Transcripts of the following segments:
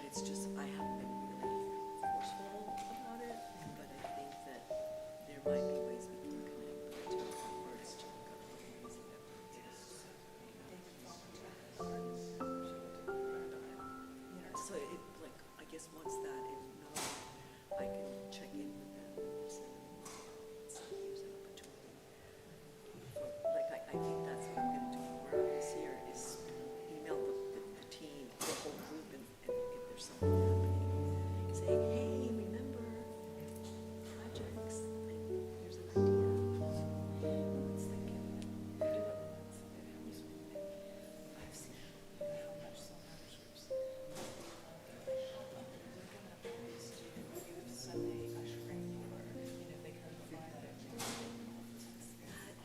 It's just, I haven't been really forceful about it, but I think that there might be ways we can connect to artists to look up amazing efforts. So it, like, I guess once that is known, I can check in with them and say, here's an opportunity. Like, I think that's what I'm gonna do when we're out this year, is email the team, the whole group, and if there's something happening, saying, hey, remember projects, like, here's an idea. What's thinking? I've seen how much some manuscripts. Sunday ushering, or they can provide that.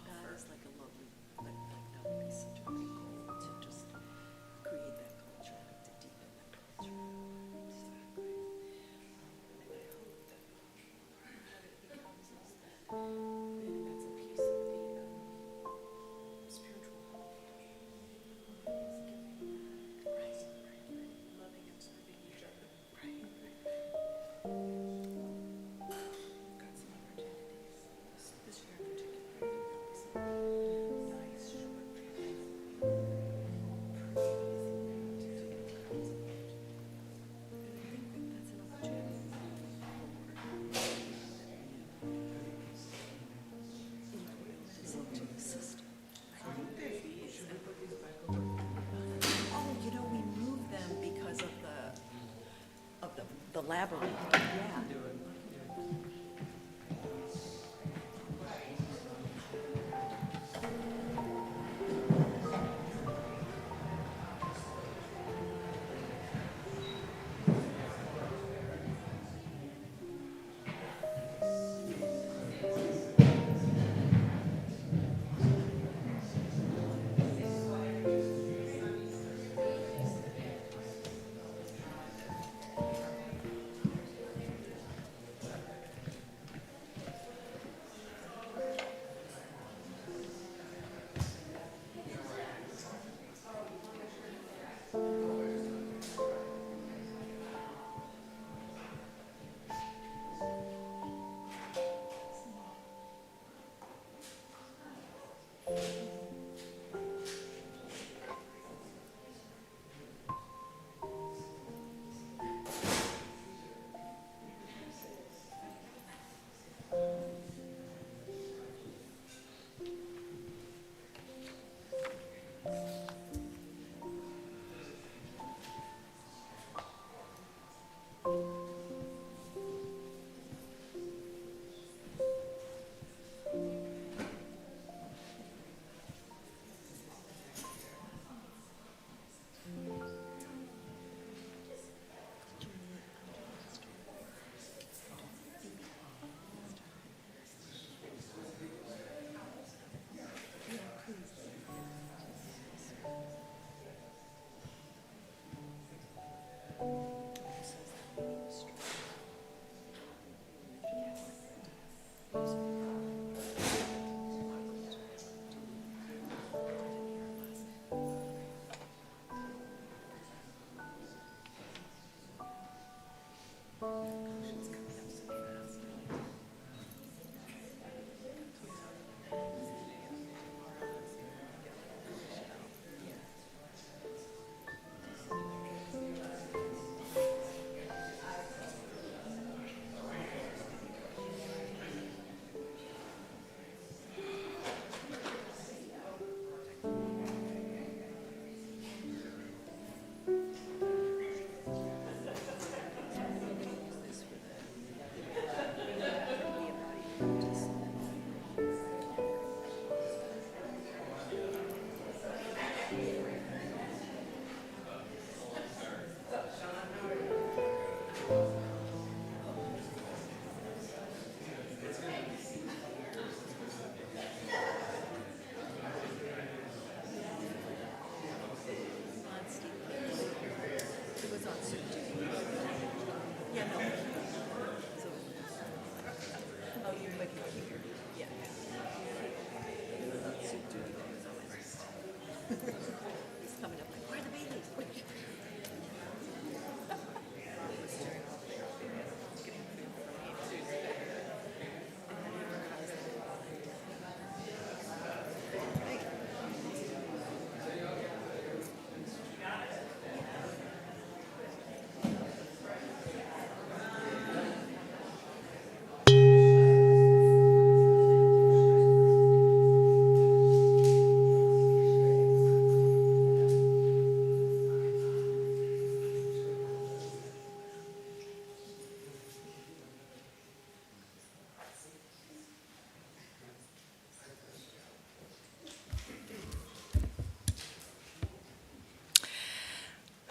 That is like a lovely, like that would be such a great goal to just create that culture, to deepen that culture. Exactly. And I hope that what it becomes is that, and that's a piece of the spiritual health is giving back, right? Loving and serving each other, right? We've got some opportunities this year in particular. Some nice short trips, pretty easy to do all kinds of things. And I think that that's an opportunity moving forward that we implement this into the system. I think there is. Oh, we moved them because of the labyrinth. Yeah.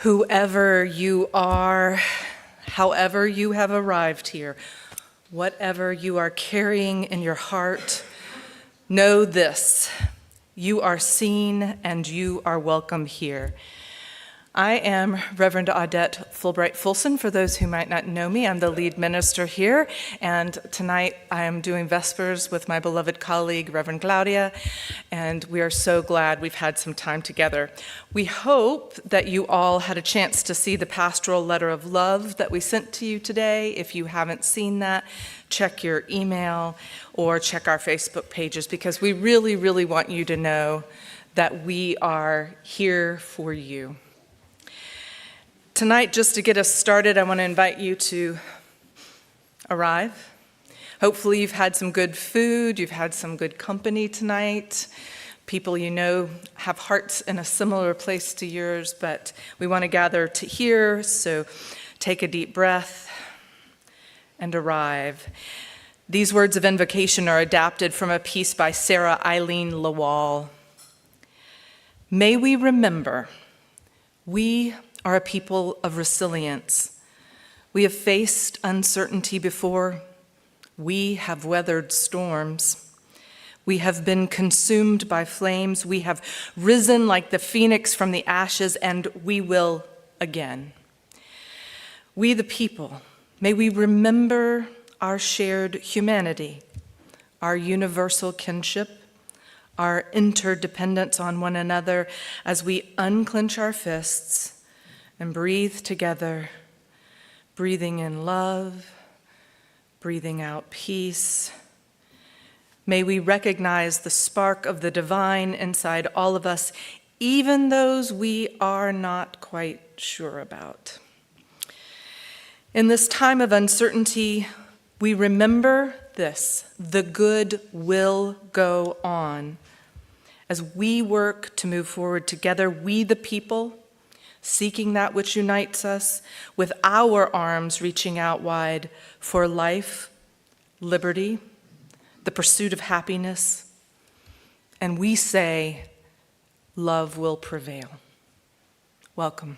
Whoever you are, however you have arrived here, whatever you are carrying in your heart, know this: you are seen and you are welcome here. I am Reverend Audette Fulbright Fulson. For those who might not know me, I'm the lead minister here, and tonight I am doing Vespers with my beloved colleague, Reverend Claudia, and we are so glad we've had some time together. We hope that you all had a chance to see the pastoral letter of love that we sent to you today. If you haven't seen that, check your email or check our Facebook pages, because we really, really want you to know that we are here for you. Tonight, just to get us started, I want to invite you to arrive. Hopefully you've had some good food, you've had some good company tonight. People you know have hearts in a similar place to yours, but we want to gather to hear, so take a deep breath and arrive. These words of invocation are adapted from a piece by Sarah Eileen Lawal. May we remember, we are a people of resilience. We have faced uncertainty before. We have weathered storms. We have been consumed by flames. We have risen like the phoenix from the ashes, and we will again. We the people, may we remember our shared humanity, our universal kinship, our interdependence on one another as we unclench our fists and breathe together, breathing in love, breathing out peace. May we recognize the spark of the divine inside all of us, even those we are not quite sure about. In this time of uncertainty, we remember this: the good will go on. As we work to move forward together, we the people, seeking that which unites us, with our arms reaching out wide for life, liberty, the pursuit of happiness, and we say, love will prevail. Welcome.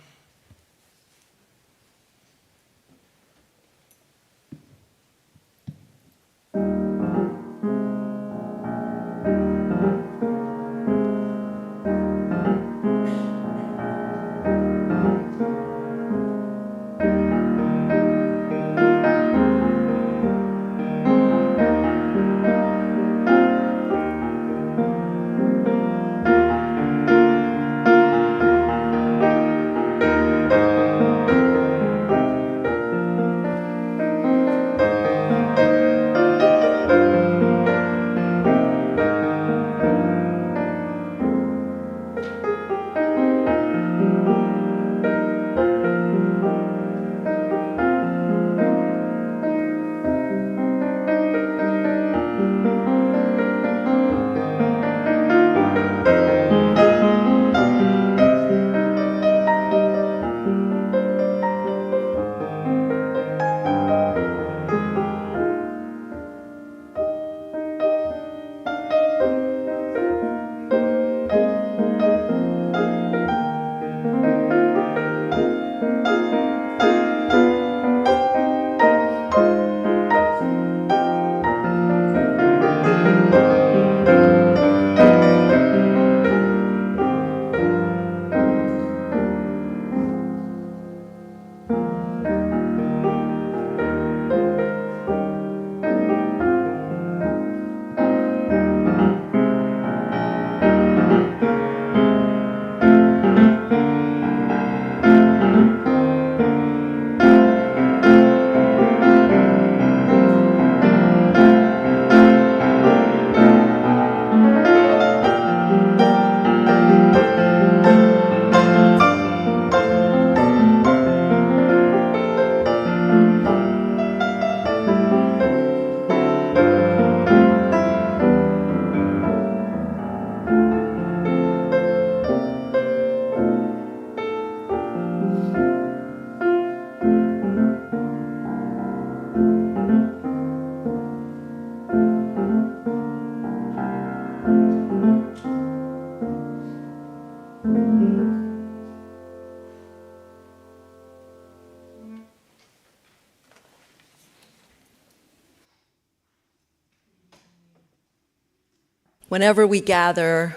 Whenever we gather,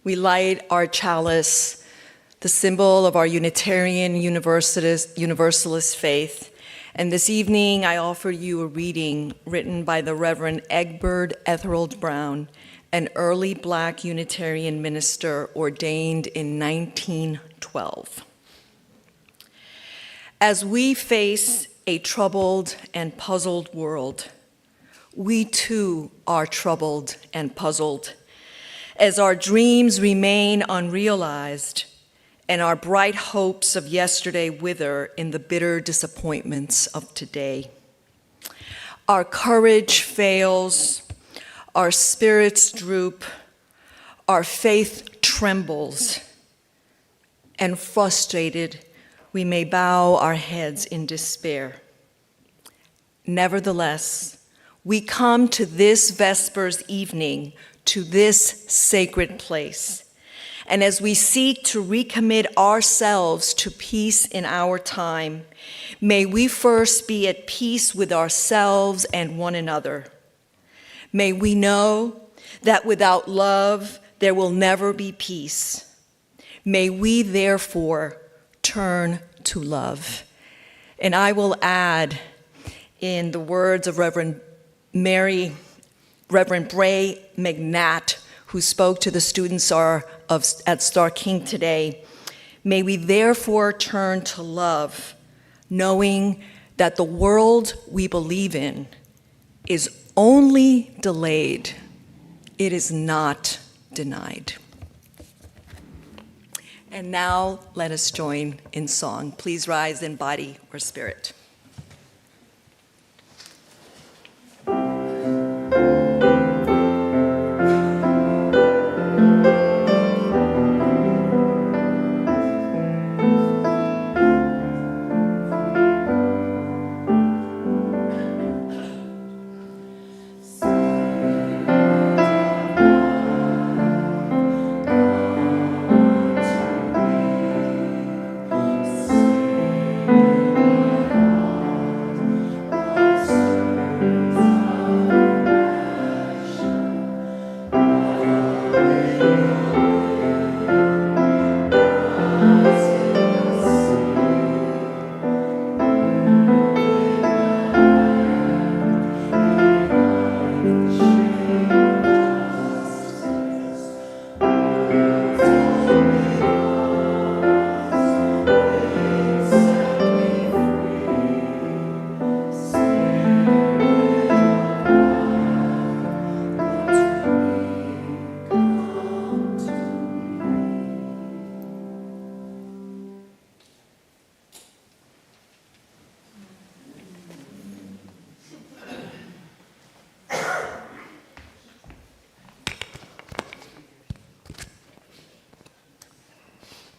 we light our chalice, the symbol of our Unitarian Universalist faith. And this evening, I offer you a reading written by the Reverend Egbert Etherold Brown, an early Black Unitarian minister ordained in 1912. As we face a troubled and puzzled world, we too are troubled and puzzled. As our dreams remain unrealized and our bright hopes of yesterday wither in the bitter disappointments of today. Our courage fails, our spirits droop, our faith trembles, and frustrated, we may bow our heads in despair. Nevertheless, we come to this Vespers evening, to this sacred place, and as we seek to recommit ourselves to peace in our time, may we first be at peace with ourselves and one another. May we know that without love, there will never be peace. May we therefore turn to love. And I will add, in the words of Reverend Bray McNatt, who spoke to the students at Star King today, may we therefore turn to love, knowing that the world we believe in is only delayed, it is not denied. And now let us join in song. Please rise in body or spirit.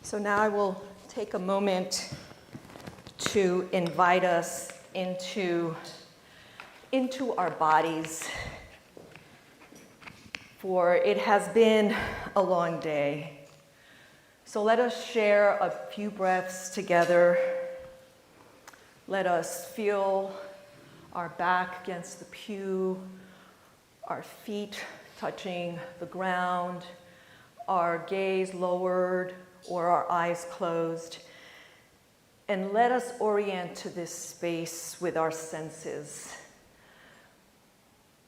So now I will take a moment to invite us into our bodies, for it has been a long day. So let us share a few breaths together. Let us feel our back against the pew, our feet touching the ground, our gaze lowered or our eyes closed. And let us orient to this space with our senses.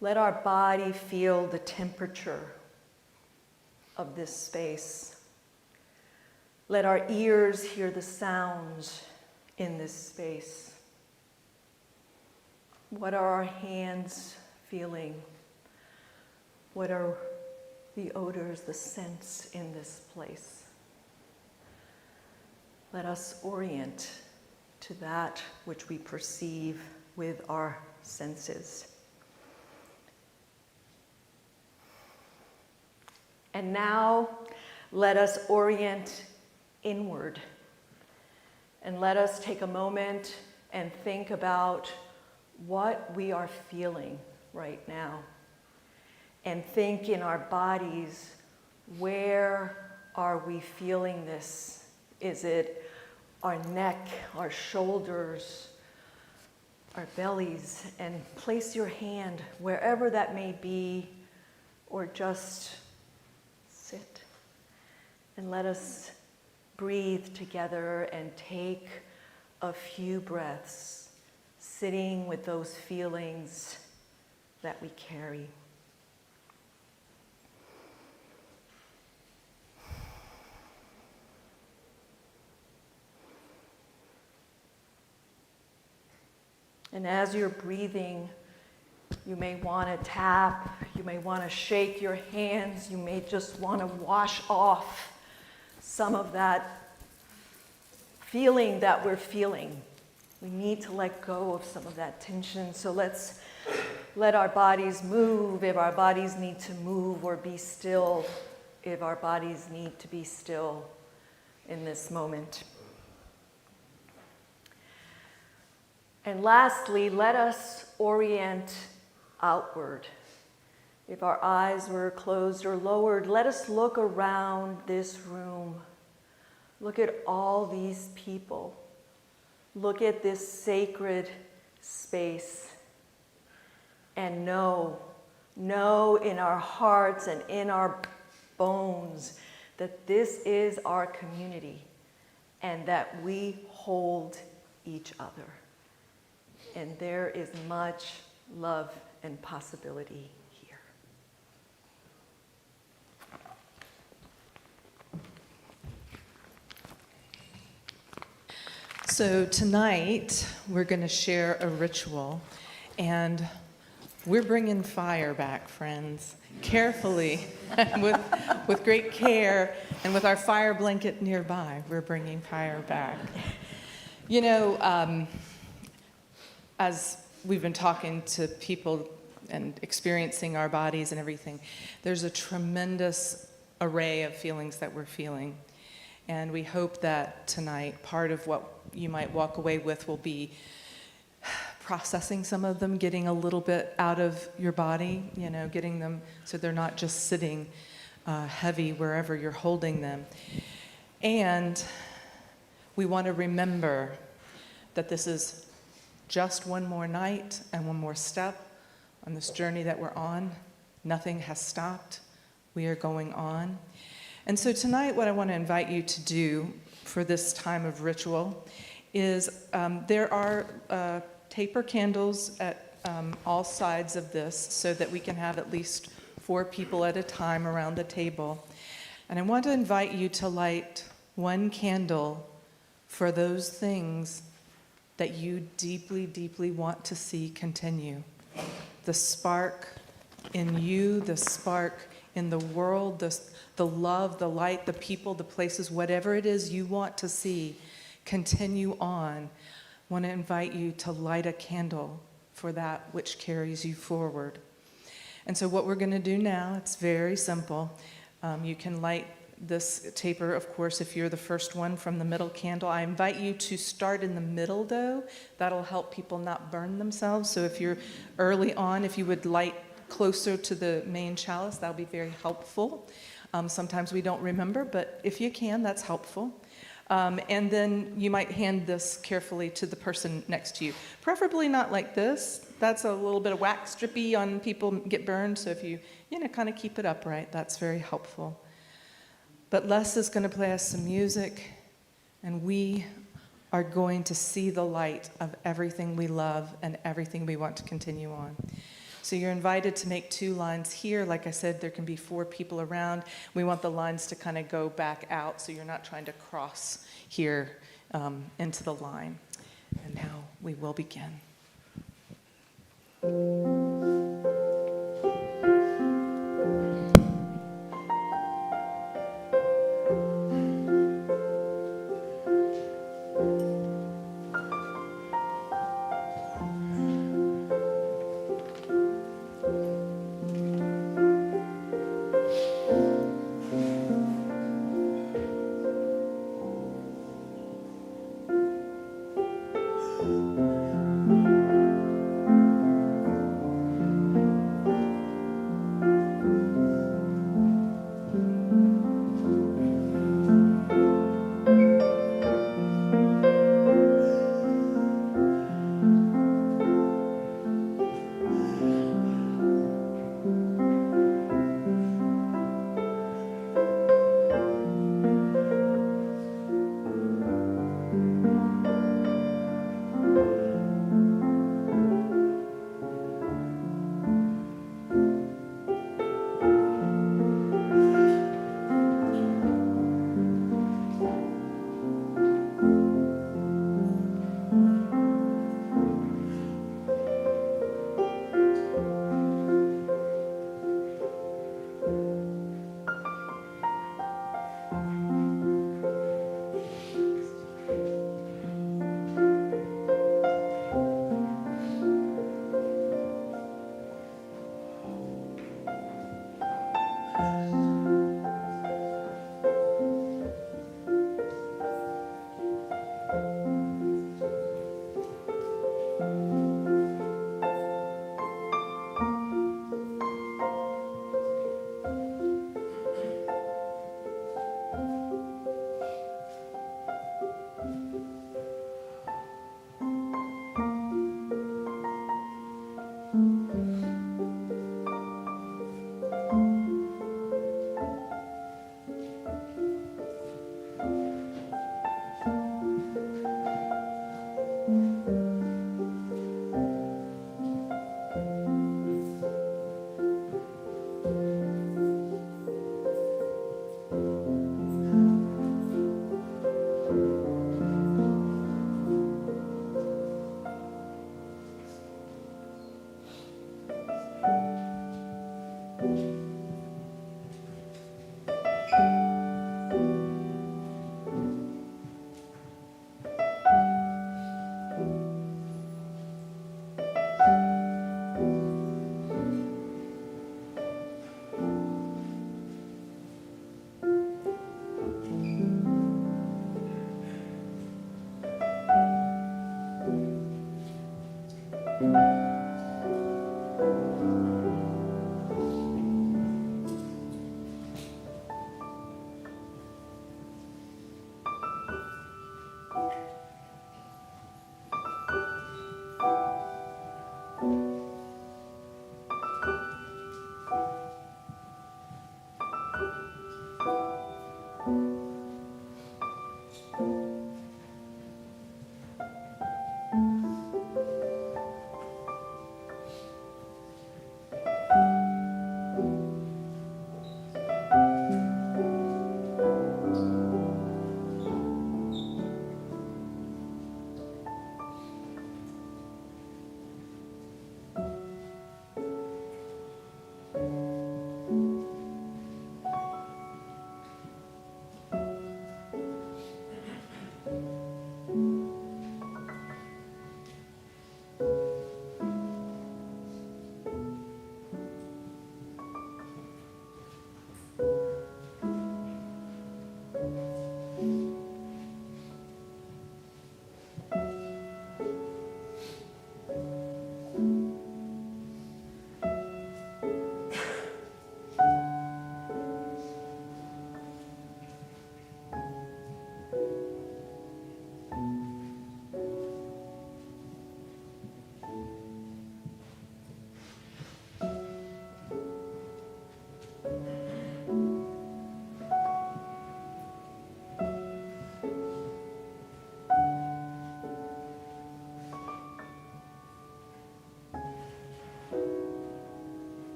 Let our body feel the temperature of this space. Let our ears hear the sounds in this space. What are our hands feeling? What are the odors, the scents in this place? Let us orient to that which we perceive with our senses. And now, let us orient inward. And let us take a moment and think about what we are feeling right now. And think in our bodies, where are we feeling this? Is it our neck, our shoulders, our bellies? And place your hand wherever that may be or just sit. And let us breathe together and take a few breaths, sitting with those feelings that we carry. And as you're breathing, you may want to tap, you may want to shake your hands, you may just want to wash off some of that feeling that we're feeling. We need to let go of some of that tension. So let's let our bodies move if our bodies need to move, or be still if our bodies need to be still in this moment. And lastly, let us orient outward. If our eyes were closed or lowered, let us look around this room. Look at all these people. Look at this sacred space. And know in our hearts and in our bones that this is our community and that we hold each other. And there is much love and possibility here. So tonight, we're going to share a ritual, and we're bringing fire back, friends, carefully, with great care, and with our fire blanket nearby, we're bringing fire back. You know, as we've been talking to people and experiencing our bodies and everything, there's a tremendous array of feelings that we're feeling. And we hope that tonight, part of what you might walk away with will be processing some of them, getting a little bit out of your body, you know, getting them so they're not just sitting heavy wherever you're holding them. And we want to remember that this is just one more night and one more step on this journey that we're on. Nothing has stopped. We are going on. And so tonight, what I want to invite you to do for this time of ritual is there are taper candles at all sides of this so that we can have at least 4 people at a time around the table. And I want to invite you to light one candle for those things that you deeply, deeply want to see continue. The spark in you, the spark in the world, the love, the light, the people, the places, whatever it is you want to see continue on. I want to invite you to light a candle for that which carries you forward. And so what we're going to do now, it's very simple. You can light this taper, of course, if you're the first one from the middle candle. I invite you to start in the middle, though. That'll help people not burn themselves. So if you're early on, if you would light closer to the main chalice, that'll be very helpful. Sometimes we don't remember, but if you can, that's helpful. And then you might hand this carefully to the person next to you. Preferably not like this. That's a little bit of wax drippy on people get burned. So if you kind of keep it upright, that's very helpful. But Les is going to play us some music, and we are going to see the light of everything we love and everything we want to continue on. So you're invited to make 2 lines here. Like I said, there can be 4 people around. We want the lines to kind of go back out so you're not trying to cross here into the line. And now we will begin.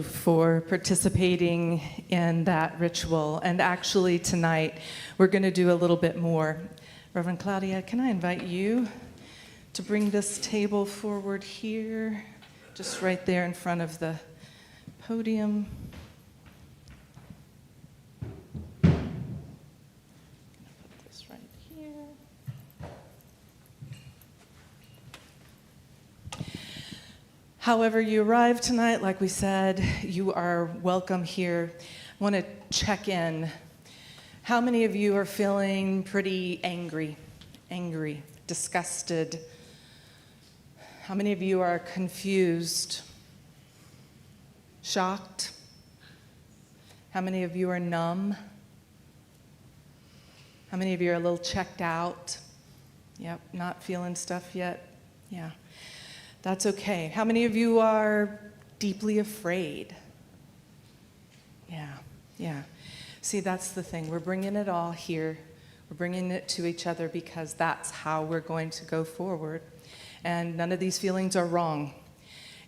for participating in that ritual. And actually tonight, we're going to do a little bit more. Reverend Claudia, can I invite you to bring this table forward here, just right there in front of the podium. I'm going to put this right here. However you arrive tonight, like we said, you are welcome here. I want to check in. How many of you are feeling pretty angry, disgusted? How many of you are confused, shocked? How many of you are numb? How many of you are a little checked out? Yep, not feeling stuff yet? Yeah. That's okay. How many of you are deeply afraid? Yeah. See, that's the thing. We're bringing it all here. We're bringing it to each other because that's how we're going to go forward. And none of these feelings are wrong.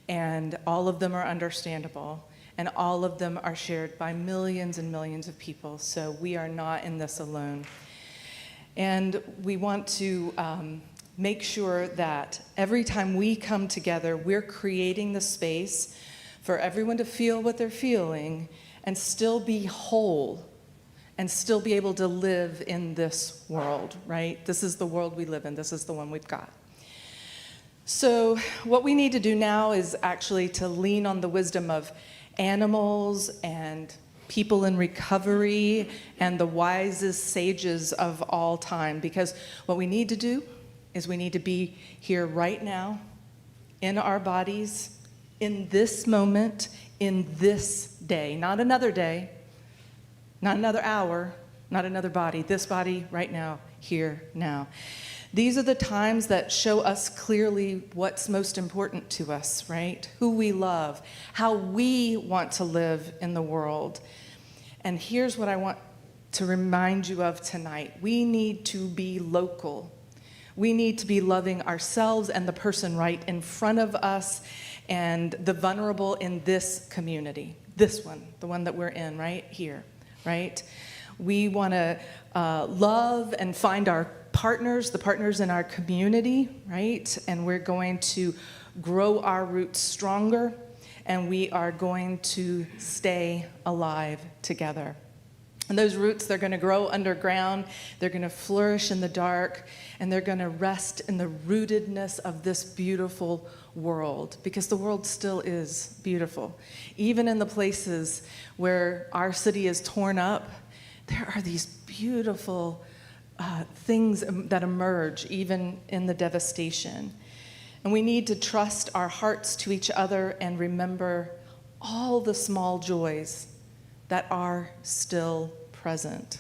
And all of them are understandable. And all of them are shared by millions and millions of people. So we are not in this alone. And we want to make sure that every time we come together, we're creating the space for everyone to feel what they're feeling and still be whole and still be able to live in this world, right? This is the world we live in. This is the one we've got. So what we need to do now is actually to lean on the wisdom of animals and people in recovery and the wisest sages of all time, because what we need to do is we need to be here right now in our bodies, in this moment, in this day, not another day, not another hour, not another body, this body right now, here, now. These are the times that show us clearly what's most important to us, right? Who we love, how we want to live in the world. And here's what I want to remind you of tonight. We need to be local. We need to be loving ourselves and the person right in front of us and the vulnerable in this community. This one, the one that we're in right here, right? We want to love and find our partners, the partners in our community, right? And we're going to grow our roots stronger, and we are going to stay alive together. And those roots, they're going to grow underground, they're going to flourish in the dark, and they're going to rest in the rootedness of this beautiful world, because the world still is beautiful. Even in the places where our city is torn up, there are these beautiful things that emerge even in the devastation. And we need to trust our hearts to each other and remember all the small joys that are still present.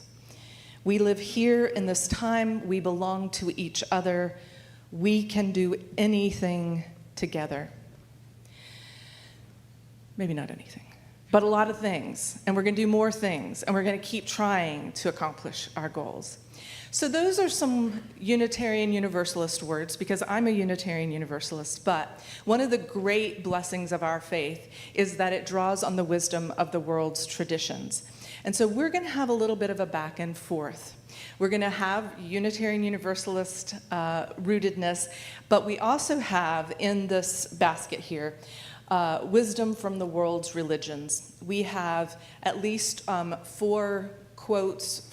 We live here in this time. We belong to each other. We can do anything together. Maybe not anything, but a lot of things. And we're going to do more things. And we're going to keep trying to accomplish our goals. So those are some Unitarian Universalist words, because I'm a Unitarian Universalist, but one of the great blessings of our faith is that it draws on the wisdom of the world's traditions. And so we're going to have a little bit of a back and forth. We're going to have Unitarian Universalist rootedness, but we also have in this basket here wisdom from the world's religions. We have at least 4 quotes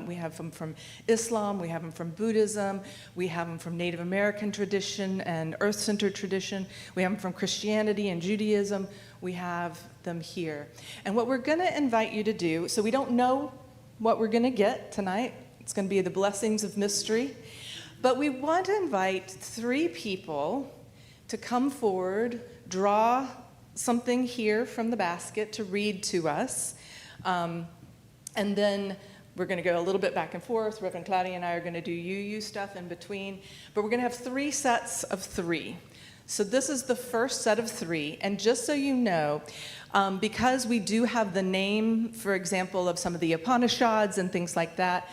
we have them from Islam, we have them from Buddhism, we have them from Native American tradition and earth-centered tradition, we have them from Christianity and Judaism, we have them here. And what we're going to invite you to do, so we don't know what we're going to get tonight, it's going to be the blessings of mystery, but we want to invite 3 people to come forward, draw something here from the basket to read to us, and then we're going to go a little bit back and forth. Reverend Claudia and I are going to do you stuff in between. But we're going to have 3 sets of 3. So this is the first set of 3. And just so you know, because we do have the name, for example, of some of the Upanishads and things like that,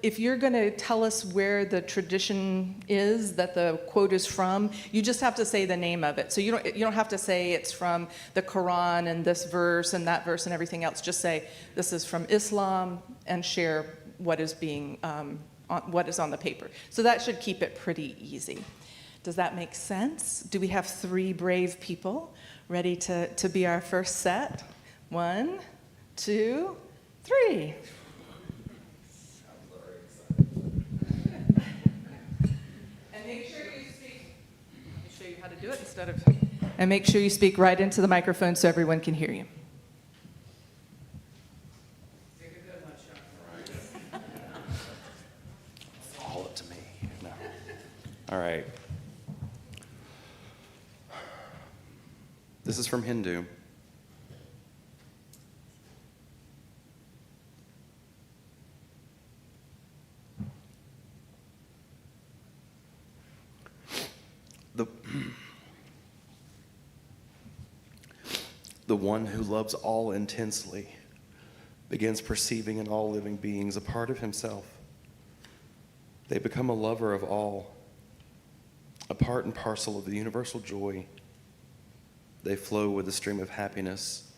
If you're going to tell us where the tradition is that the quote is from, you just have to say the name of it. So you don't have to say it's from the Quran and this verse and that verse and everything else. Just say this is from Islam and share what is what is on the paper. So that should keep it pretty easy. Does that make sense? Do we have 3 brave people ready to be our first set? 1, 2, 3. Do it instead of, and make sure you speak right into the microphone so everyone can hear you. All up to me. No. All right. This is from Hindu. The one who loves all intensely begins perceiving in all living beings a part of himself. They become a lover of all, a part and parcel of the universal joy. They flow with the stream of happiness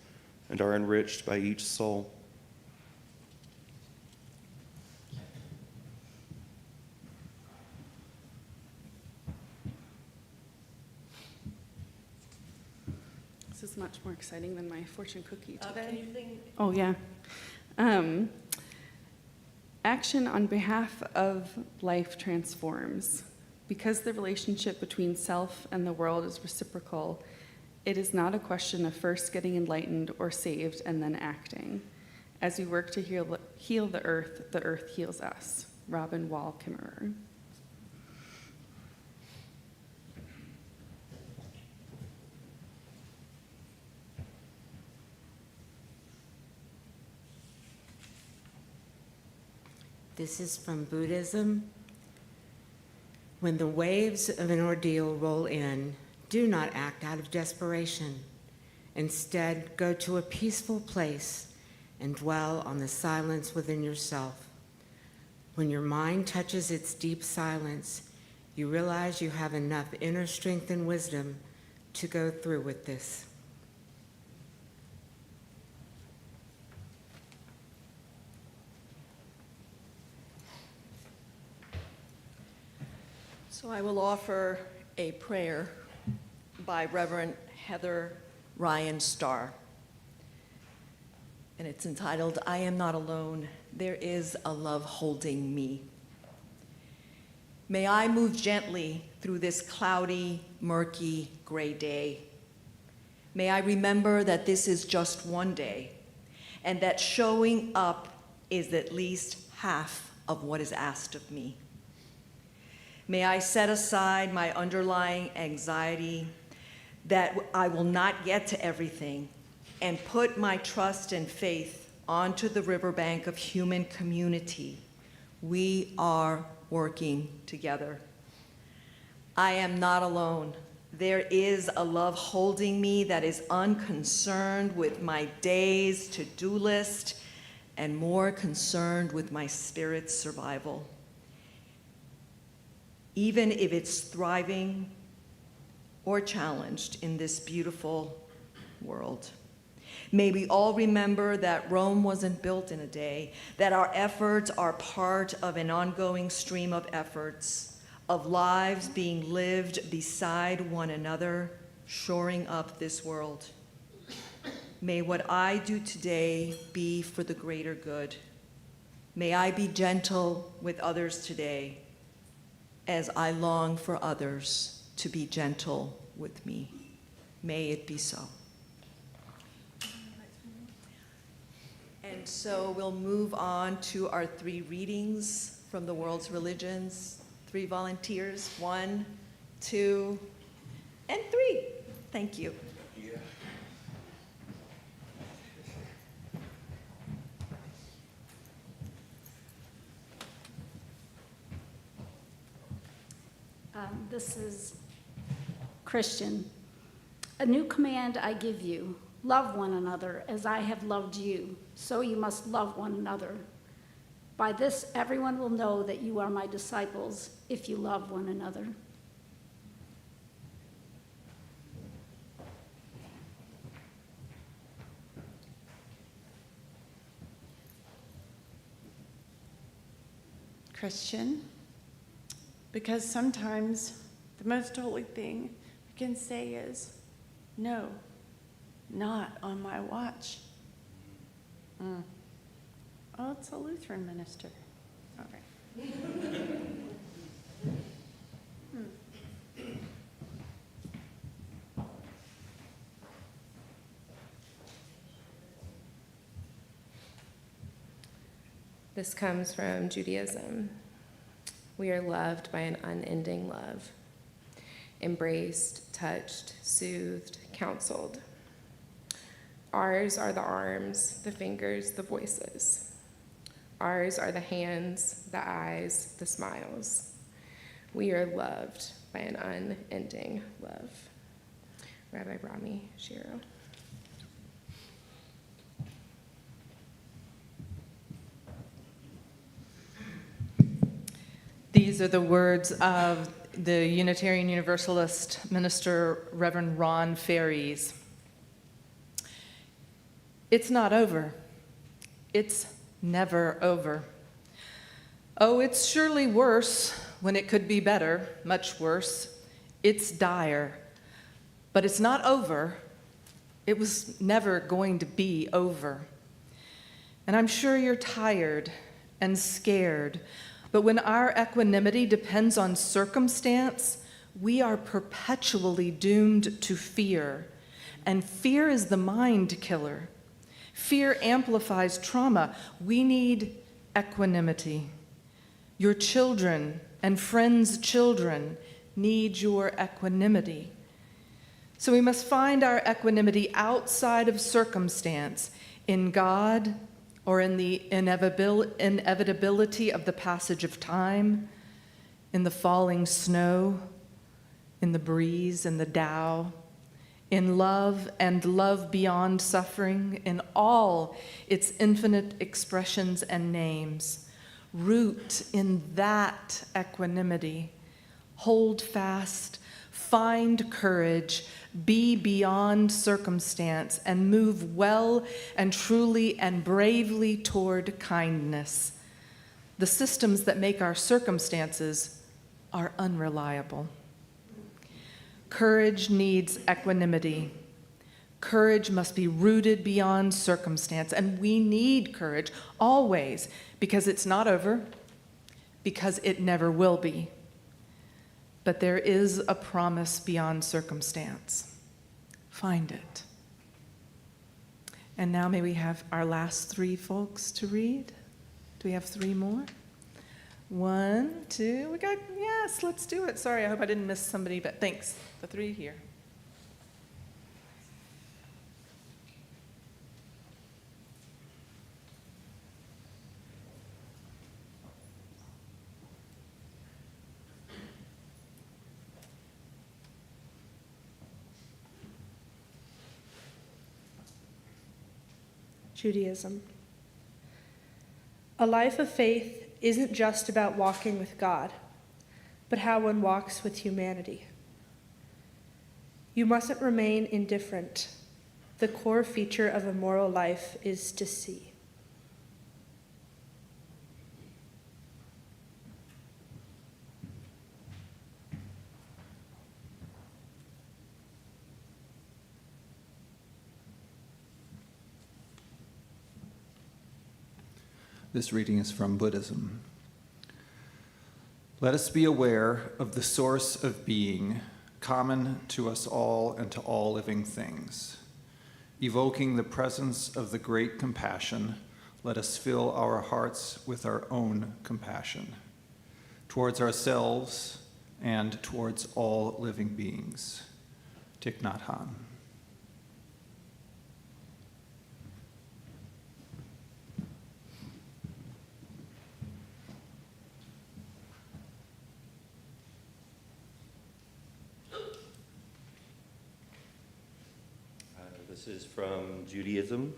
and are enriched by each soul. This is much more exciting than my fortune cookie today. Can you think? Oh, yeah. Action on behalf of life transforms. Because the relationship between self and the world is reciprocal, it is not a question of first getting enlightened or saved and then acting. As we work to heal the earth heals us. Robin Wall Kimmerer. This is from Buddhism. When the waves of an ordeal roll in, do not act out of desperation. Instead, go to a peaceful place and dwell on the silence within yourself. When your mind touches its deep silence, you realize you have enough inner strength and wisdom to go through with this. So I will offer a prayer by Reverend Heather Ryan Starr. And it's entitled, I Am Not Alone, There Is a Love Holding Me. May I move gently through this cloudy, murky, gray day. May I remember that this is just one day, and that showing up is at least half of what is asked of me. May I set aside my underlying anxiety that I will not get to everything and put my trust and faith onto the riverbank of human community. We are working together. I am not alone. There is a love holding me that is unconcerned with my day's to-do list and more concerned with my spirit's survival. Even if it's thriving or challenged in this beautiful world. May we all remember that Rome wasn't built in a day, that our efforts are part of an ongoing stream of efforts, of lives being lived beside one another, shoring up this world. May what I do today be for the greater good. May I be gentle with others today, as I long for others to be gentle with me. May it be so. And so we'll move on to our 3 readings from the world's religions. 3 volunteers, 1, 2, and 3. Thank you. This is Christian. A new command I give you, love one another as I have loved you, so you must love one another. By this, everyone will know that you are my disciples if you love one another. Christian, because sometimes the most holy thing we can say is, no, not on my watch. Oh, it's a Lutheran minister. All right. This comes from Judaism. We are loved by an unending love, embraced, touched, soothed, counseled. Ours are the arms, the fingers, the voices. Ours are the hands, the eyes, the smiles. We are loved by an unending love. Rabbi Rami Shiro. These are the words of the Unitarian Universalist minister, Reverend Ron Ferries. It's not over. It's never over. Oh, it's surely worse when it could be better, much worse. It's dire. But it's not over. It was never going to be over. And I'm sure you're tired and scared, but when our equanimity depends on circumstance, we are perpetually doomed to fear. And fear is the mind killer. Fear amplifies trauma. We need equanimity. Your children and friends' children need your equanimity. So we must find our equanimity outside of circumstance, in God, or in the inevitability of the passage of time, in the falling snow, in the breeze and the Tao, in love and love beyond suffering, in all its infinite expressions and names. Root in that equanimity. Hold fast, find courage, be beyond circumstance, and move well and truly and bravely toward kindness. The systems that make our circumstances are unreliable. Courage needs equanimity. Courage must be rooted beyond circumstance, and we need courage always, because it's not over, because it never will be. But there is a promise beyond circumstance. Find it. And now may we have our last three folks to read? Do we have three more? 1, 2, we got, yes, let's do it. Sorry, I hope I didn't miss somebody, but thanks. The three here. Judaism. A life of faith isn't just about walking with God, but how one walks with humanity. You mustn't remain indifferent. The core feature of a moral life is to see. This reading is from Buddhism. Let us be aware of the source of being, common to us all and to all living things. Evoking the presence of the great compassion, let us fill our hearts with our own compassion, towards ourselves and towards all living beings. Thich Nhat Hanh. This is from Judaism.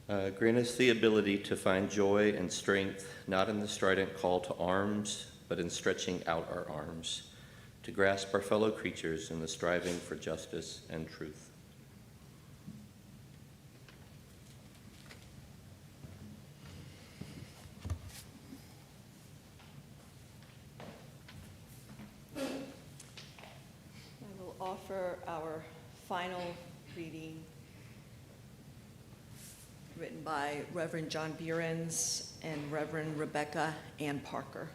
Grant us the ability to find joy and strength, not in the strident call to arms, but in stretching out our arms, to grasp our fellow creatures in the striving for justice and truth. I will offer our final reading written by Reverend John Behrens and Reverend Rebecca Ann Parker.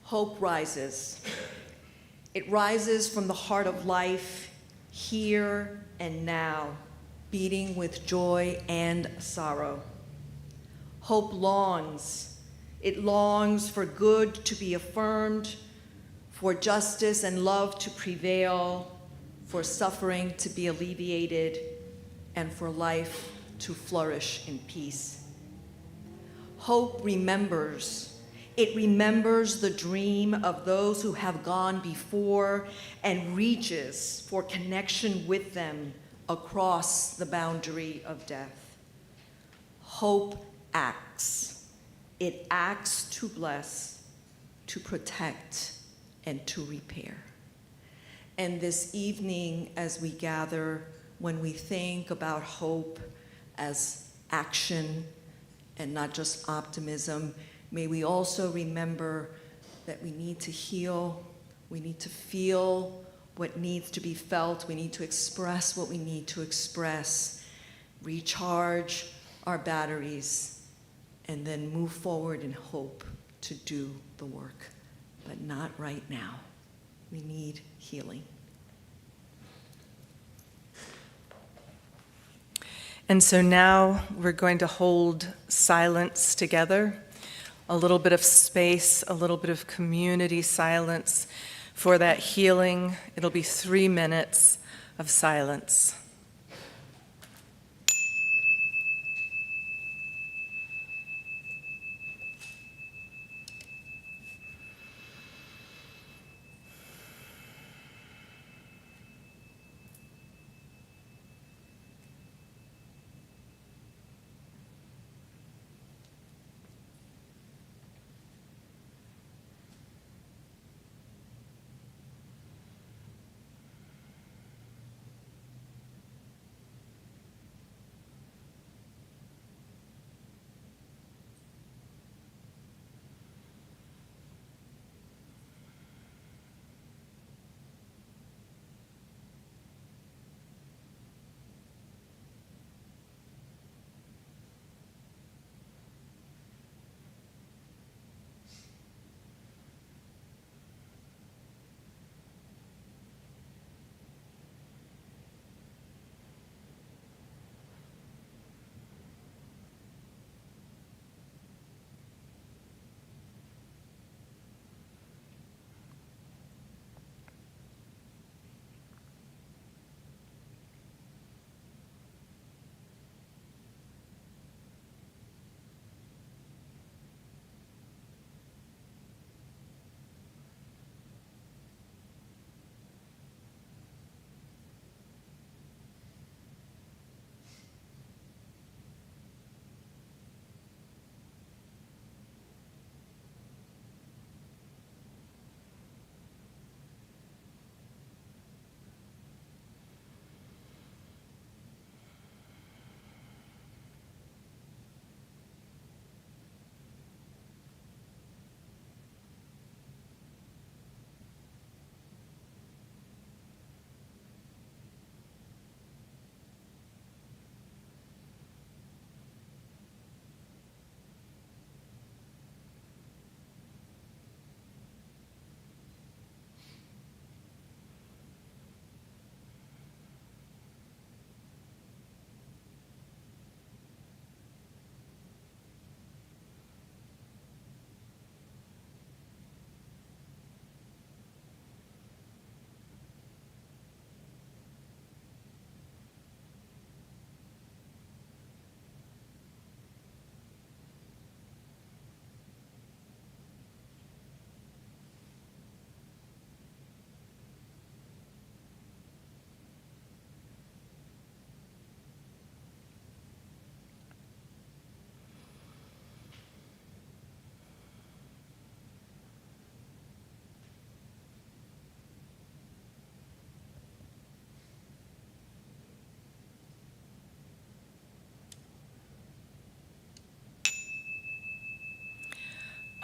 Hope rises. It rises from the heart of life, here and now, beating with joy and sorrow. Hope longs. It longs for good to be affirmed, for justice and love to prevail, for suffering to be alleviated, and for life to flourish in peace. Hope remembers. It remembers the dream of those who have gone before and reaches for connection with them across the boundary of death. Hope acts. It acts to bless, to protect, and to repair. And this evening, as we gather, when we think about hope as action and not just optimism, may we also remember that we need to heal, we need to feel what needs to be felt, we need to express what we need to express, recharge our batteries, and then move forward in hope to do the work, but not right now. We need healing. And so now we're going to hold silence together, a little bit of space, a little bit of community silence for that healing. It'll be 3 minutes of silence.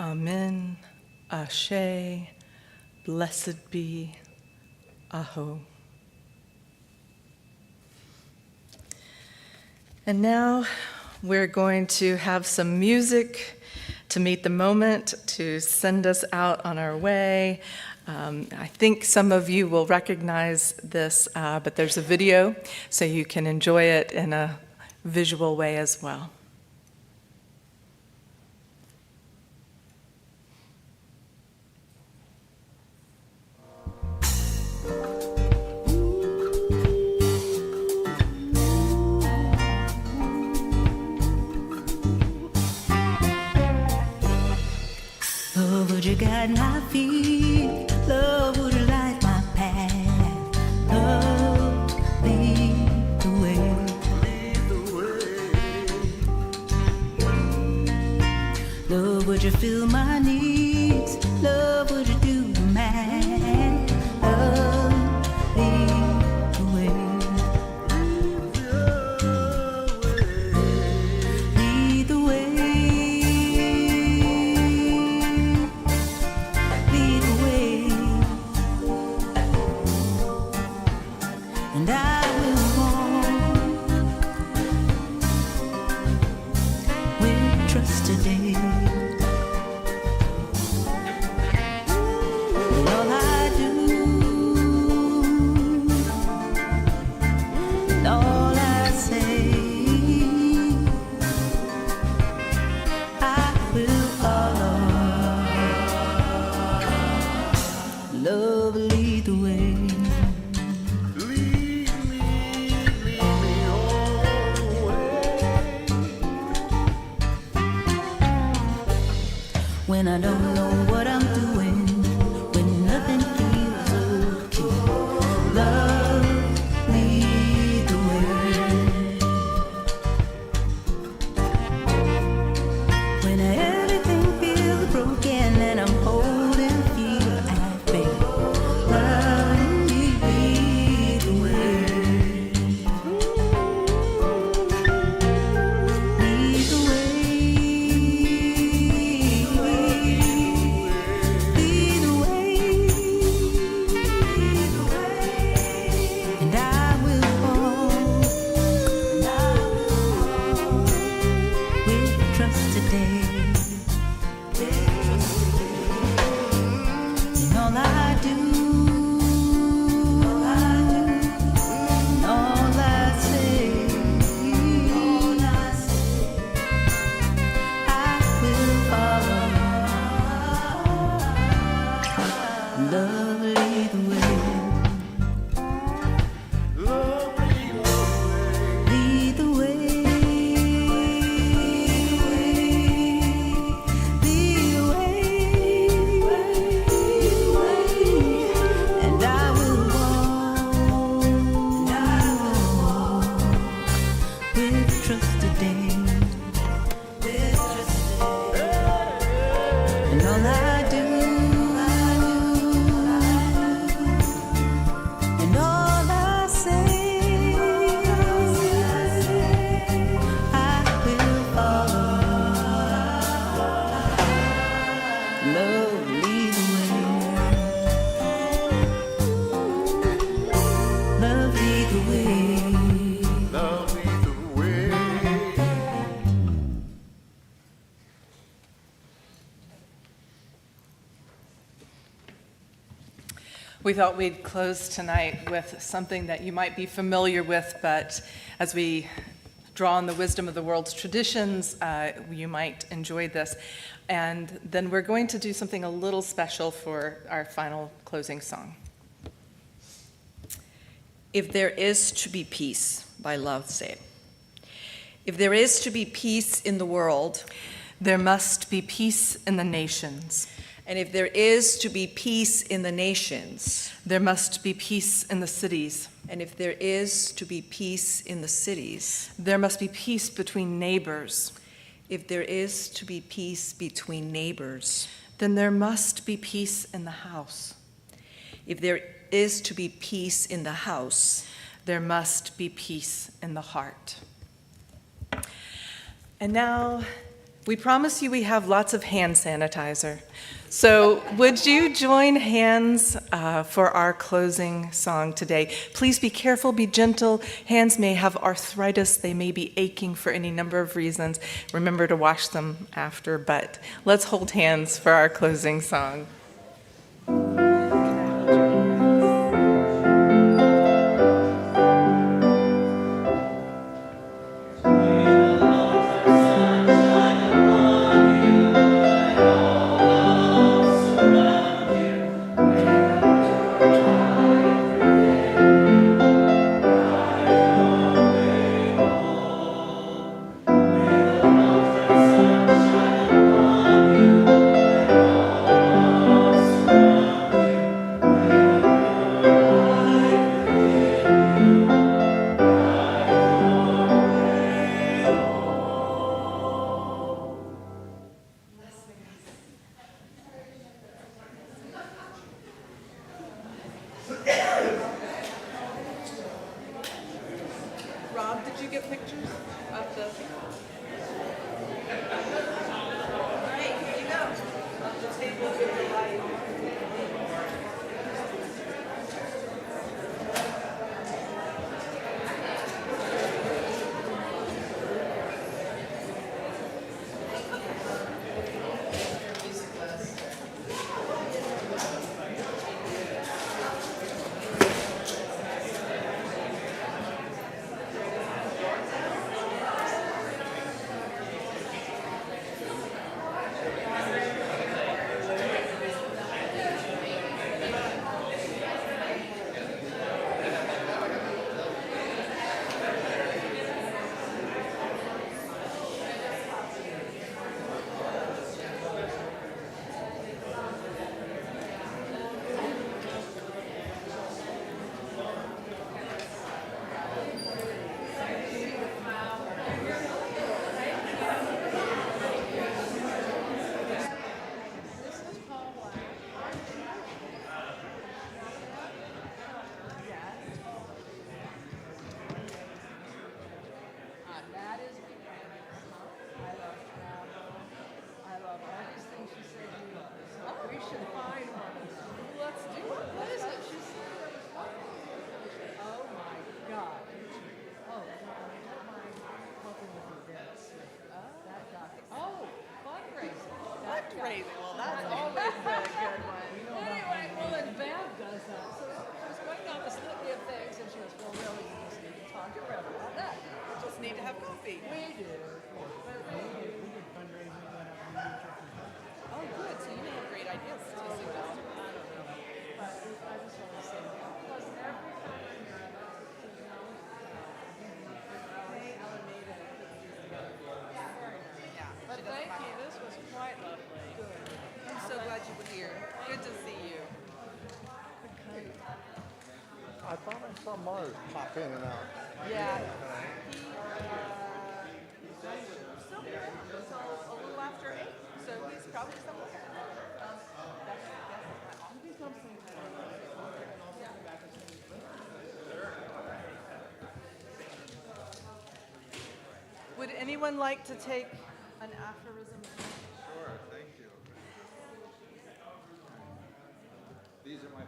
Amen, Ashe, blessed be, Aho. And now we're going to have some music to meet the moment, to send us out on our way. I think some of you will recognize this, but there's a video, so you can enjoy it in a visual way as well. Love, would you guide my feet? Love, would you light my path? Love, lead the way. Love, would you fill my needs? Love, would you do the math? Love, lead the way. Lead the way. Lead the way. And I will walk with trust today. And all I do, and all I say, I will follow. Love, lead the way. When I don't know what I'm doing, when nothing feels okay, love, lead the way. When everything feels broken and I'm holding fear at bay, love, lead the way. Lead the way. Lead the way. And I will walk with trust today. And all I do, and all I say, I will follow. Love, lead the way. Lead the way. Lead the way. And I will walk with trust today. And all I do, and all I say, I will follow. Love, lead the way. Love, lead the way. We thought we'd close tonight with something that you might be familiar with, but as we draw on the wisdom of the world's traditions, you might enjoy this. And then we're going to do something a little special for our final closing song. If there is to be peace, by Lao Tse. If there is to be peace in the world, There must be peace in the nations. and if there is to be peace in the nations, There must be peace in the cities. and if there is to be peace in the cities, There must be peace between neighbors. if there is to be peace between neighbors, Then there must be peace in the house. if there is to be peace in the house, There must be peace in the heart. And now, We promise you we have lots of hand sanitizer. So would you join hands for our closing song today? Please be careful, be gentle. Hands may have arthritis. They may be aching for any number of reasons. Remember to wash them after, but let's hold hands for our closing song. Rob, did you get pictures of the... Great, here you go. Of the table with the light. Well, that's always a good one. Anyway, well, then Bev does that. So she was going down this litany of things, and she goes, well, really, you just need to talk to Bev about that. Just need to have coffee. We do. Oh, good. So you have great ideas to suggest. I don't know. But I just want to say, plus every time I'm there, she's known Alameda. Yeah, very nice. Yeah. But thank you, this was quite lovely. Good. I'm so glad you were here. Good to see you. I thought I saw Mars pop in and out. Yeah. He's still here until a little after 8, so he's probably somewhere. Would anyone like to take an aphorism? Sure, thank you. These are my